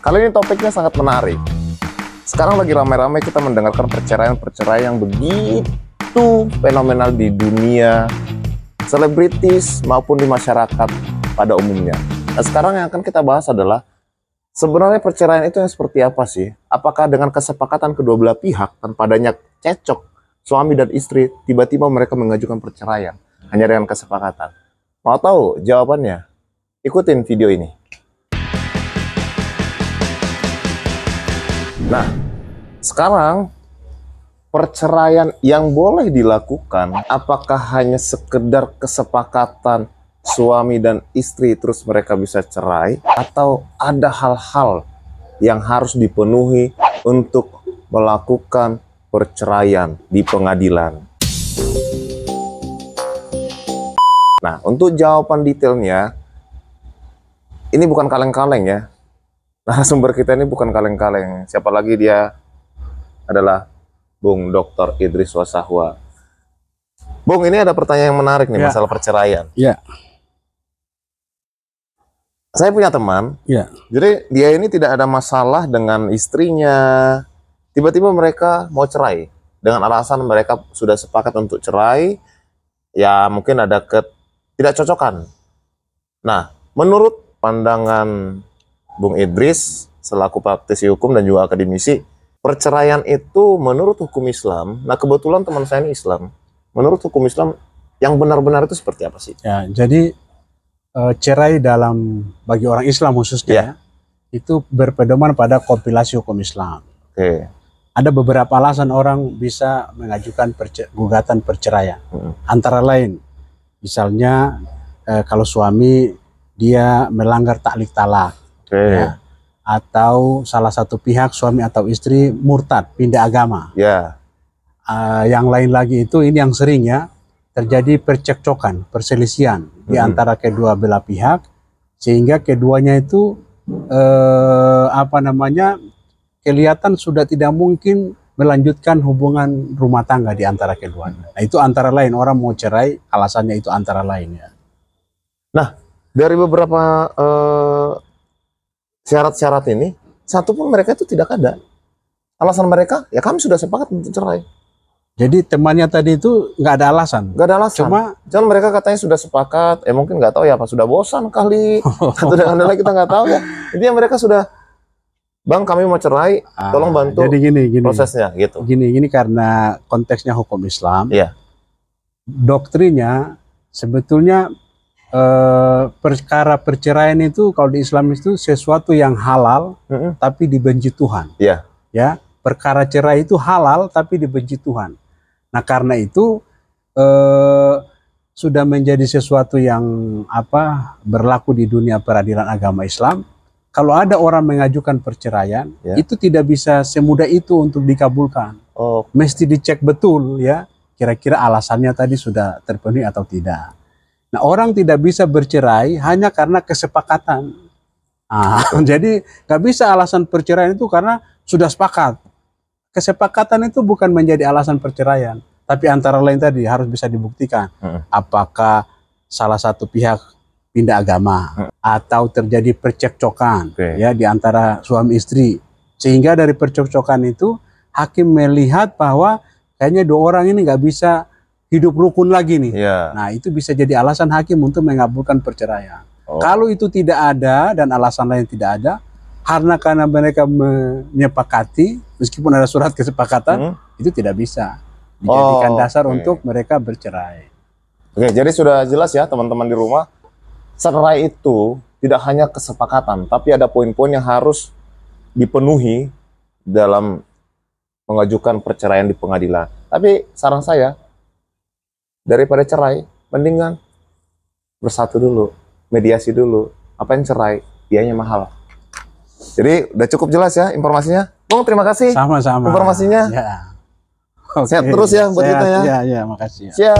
Kali ini topiknya sangat menarik. Sekarang lagi ramai-ramai kita mendengarkan perceraian-perceraian yang begitu fenomenal di dunia selebritis maupun di masyarakat pada umumnya. Nah, sekarang yang akan kita bahas adalah sebenarnya perceraian itu yang seperti apa sih? Apakah dengan kesepakatan kedua belah pihak tanpa adanya cekcok suami dan istri, tiba-tiba mereka mengajukan perceraian hanya dengan kesepakatan? Mau tahu jawabannya? Ikutin video ini. Nah, sekarang perceraian yang boleh dilakukan apakah hanya sekedar kesepakatan suami dan istri terus mereka bisa cerai, atau ada hal-hal yang harus dipenuhi untuk melakukan perceraian di pengadilan? Nah, untuk jawaban detailnya, ini bukan kaleng-kaleng ya. Nah, sumber kita ini bukan kaleng-kaleng. Siapa lagi dia? Adalah Bung Dr. Idris Wasahwa. Bung, ini ada pertanyaan yang menarik nih, masalah perceraian. Ya. Saya punya teman, jadi dia ini tidak ada masalah dengan istrinya. Tiba-tiba mereka mau cerai. Dengan alasan mereka sudah sepakat untuk cerai, ya mungkin ada ketidakcocokan. Nah, menurut pandangan Bung Idris, selaku praktisi hukum dan juga akademisi, perceraian itu menurut hukum Islam, nah kebetulan teman saya ini Islam, menurut hukum Islam yang benar-benar itu seperti apa sih? Ya, jadi cerai bagi orang Islam khususnya itu berpedoman pada kompilasi hukum Islam. Ada beberapa alasan orang bisa mengajukan gugatan perceraian. Antara lain, misalnya kalau suami dia melanggar taklik talak, ya, atau salah satu pihak suami atau istri murtad, pindah agama. Yang lain lagi itu, ini yang sering ya, terjadi percekcokan, perselisihan di antara kedua belah pihak, sehingga keduanya itu kelihatan sudah tidak mungkin melanjutkan hubungan rumah tangga di antara keduanya. Nah, itu antara lain orang mau cerai, alasannya itu antara lain ya. Nah, dari beberapa syarat-syarat ini, satu pun mereka itu tidak ada. Alasan mereka, ya kami sudah sepakat untuk cerai. Jadi temannya tadi itu nggak ada alasan. Nggak ada alasan. Cuma mereka katanya sudah sepakat. Mungkin nggak tahu ya, apa sudah bosan kali. Satu dengan lain kita nggak tahu ya. Intinya mereka sudah, Bang kami mau cerai, tolong bantu. Jadi gini prosesnya gitu. Gini karena konteksnya hukum Islam. Doktrinnya sebetulnya perkara perceraian itu kalau di Islam itu sesuatu yang halal tapi dibenci Tuhan. Ya, perkara cerai itu halal tapi dibenci Tuhan. Nah, karena itu sudah menjadi sesuatu yang berlaku di dunia peradilan agama Islam. Kalau ada orang mengajukan perceraian, itu tidak bisa semudah itu untuk dikabulkan. Mesti dicek betul ya, kira-kira alasannya tadi sudah terpenuhi atau tidak. Nah, orang tidak bisa bercerai hanya karena kesepakatan. Jadi nggak bisa alasan perceraian itu karena sudah sepakat. Kesepakatan itu bukan menjadi alasan perceraian, tapi antara lain tadi harus bisa dibuktikan. Apakah salah satu pihak pindah agama atau terjadi percekcokan ya di antara suami istri, sehingga dari percekcokan itu hakim melihat bahwa kayaknya dua orang ini nggak bisa hidup rukun lagi nih. Nah, itu bisa jadi alasan hakim untuk mengabulkan perceraian. Kalau itu tidak ada dan alasan lain tidak ada, karena mereka menyepakati, meskipun ada surat kesepakatan, itu tidak bisa dijadikan dasar untuk mereka bercerai. Jadi sudah jelas ya teman-teman di rumah, cerai itu tidak hanya kesepakatan, tapi ada poin-poin yang harus dipenuhi dalam mengajukan perceraian di pengadilan. Tapi saran saya, daripada cerai, mendingan bersatu dulu, mediasi dulu. Apa yang cerai, biayanya mahal. Jadi udah cukup jelas ya informasinya. Bung, terima kasih. Sama-sama. Informasinya. Sehat terus ya buat kita ya. Ya, makasih. Ya.